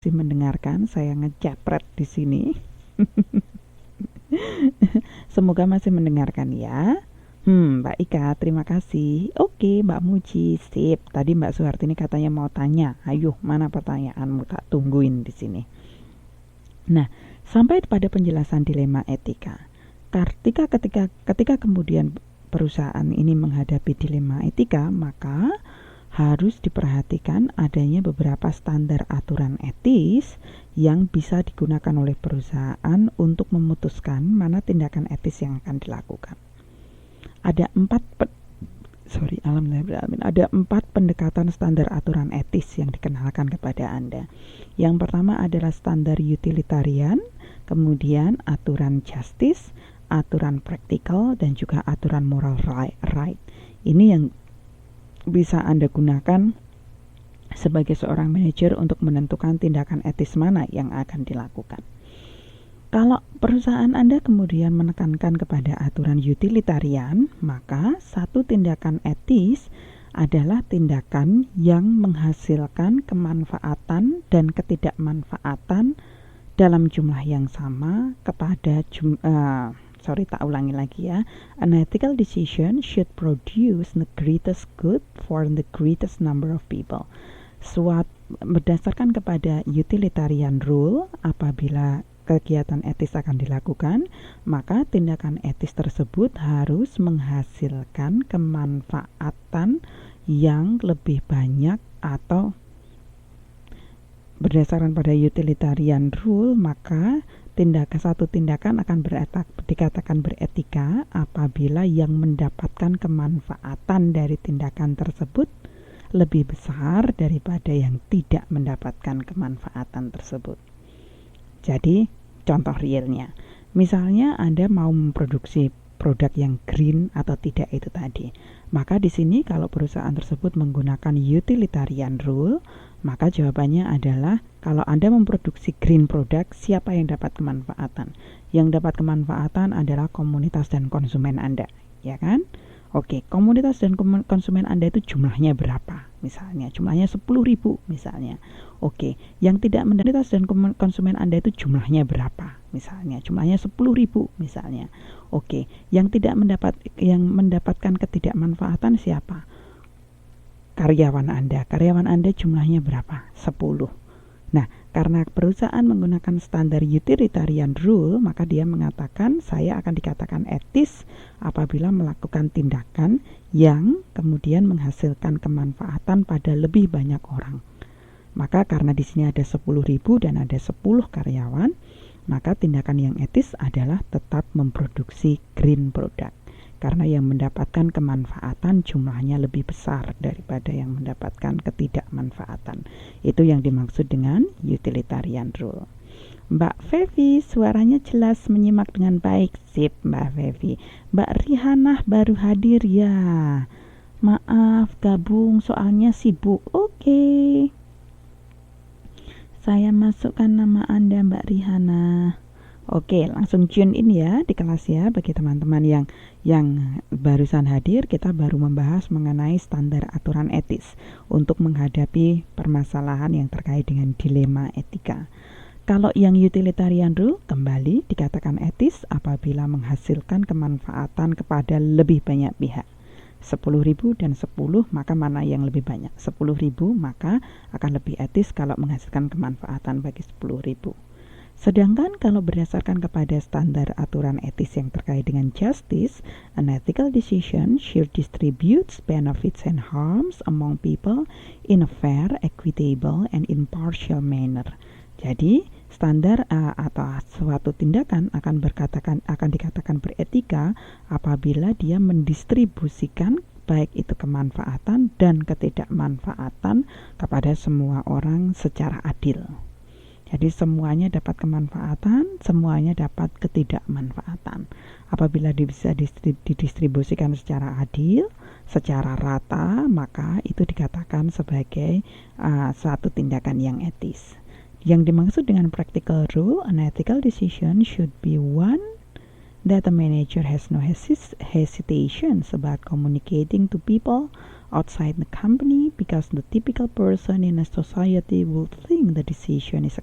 masih mendengarkan saya ngejapret di sini. Semoga masih mendengarkan ya. Mbak Ika, terima kasih. Oke, Mbak Muji, sip. Tadi Mbak Suhartini katanya mau tanya. Ayo, mana pertanyaanmu? Tak tungguin di sini. Nah, sampai pada penjelasan dilema etika. Ketika kemudian perusahaan ini menghadapi dilema etika, maka harus diperhatikan adanya beberapa standar aturan etis yang bisa digunakan oleh perusahaan untuk memutuskan mana tindakan etis yang akan dilakukan. Ada empat pendekatan standar aturan etis yang dikenalkan kepada Anda. Yang pertama adalah standar utilitarian, kemudian aturan justice, aturan practical, dan juga aturan moral right. Ini yang bisa Anda gunakan sebagai seorang manajer untuk menentukan tindakan etis mana yang akan dilakukan. Kalau perusahaan Anda kemudian menekankan kepada aturan utilitarian, maka satu tindakan etis adalah tindakan yang menghasilkan kemanfaatan dan ketidakmanfaatan dalam jumlah yang sama kepada An ethical decision should produce the greatest good for the greatest number of people. Berdasarkan kepada utilitarian rule, apabila kegiatan etis akan dilakukan, maka tindakan etis tersebut harus menghasilkan kemanfaatan yang lebih banyak, atau berdasarkan pada utilitarian rule, maka satu tindakan akan dikatakan beretika apabila yang mendapatkan kemanfaatan dari tindakan tersebut lebih besar daripada yang tidak mendapatkan kemanfaatan tersebut. Jadi, contoh realnya, misalnya Anda mau memproduksi produk yang green atau tidak itu tadi. Maka di sini kalau perusahaan tersebut menggunakan utilitarian rule, maka jawabannya adalah kalau Anda memproduksi green product, siapa yang dapat kemanfaatan? Yang dapat kemanfaatan adalah komunitas dan konsumen Anda, ya kan? Oke, komunitas dan konsumen Anda itu jumlahnya berapa? Misalnya, jumlahnya 10.000 misalnya. Oke, yang tidak mendapatkan dan konsumen Anda itu jumlahnya berapa? Misalnya, jumlahnya 10.000 misalnya. Oke, yang mendapatkan ketidakmanfaatan siapa? Karyawan Anda jumlahnya berapa? 10. Nah, karena perusahaan menggunakan standar utilitarian rule, maka dia mengatakan saya akan dikatakan etis apabila melakukan tindakan yang kemudian menghasilkan kemanfaatan pada lebih banyak orang. Maka karena di sini ada 10.000 dan ada 10 karyawan, maka tindakan yang etis adalah tetap memproduksi green product. Karena yang mendapatkan kemanfaatan jumlahnya lebih besar daripada yang mendapatkan ketidakmanfaatan. Itu yang dimaksud dengan utilitarian rule. Mbak Fevi, suaranya jelas, menyimak dengan baik. Sip, Mbak Fevi. Mbak Rihanah baru hadir ya. Maaf, gabung soalnya sibuk. Oke. Saya masukkan nama Anda, Mbak Rihanah. Oke, langsung tune in ya di kelas ya. Bagi teman-teman yang barusan hadir, kita baru membahas mengenai standar aturan etis untuk menghadapi permasalahan yang terkait dengan dilema etika. Kalau yang utilitarian rule kembali dikatakan etis apabila menghasilkan kemanfaatan kepada lebih banyak pihak. 10.000 dan 10, maka mana yang lebih banyak? 10.000 maka akan lebih etis kalau menghasilkan kemanfaatan bagi 10.000. Sedangkan kalau berdasarkan kepada standar aturan etis yang terkait dengan justice, an ethical decision should distribute benefits and harms among people in a fair, equitable, and impartial manner. Jadi, standar atau suatu tindakan akan dikatakan beretika apabila dia mendistribusikan baik itu kemanfaatan dan ketidakmanfaatan kepada semua orang secara adil. Jadi semuanya dapat kemanfaatan, semuanya dapat ketidakmanfaatan. Apabila bisa didistribusikan secara adil, secara rata, maka itu dikatakan sebagai suatu tindakan yang etis. Yang dimaksud dengan practical rule, an ethical decision should be one that a manager has no hesitations about communicating to people outside the company because the typical person in a society would think the decision is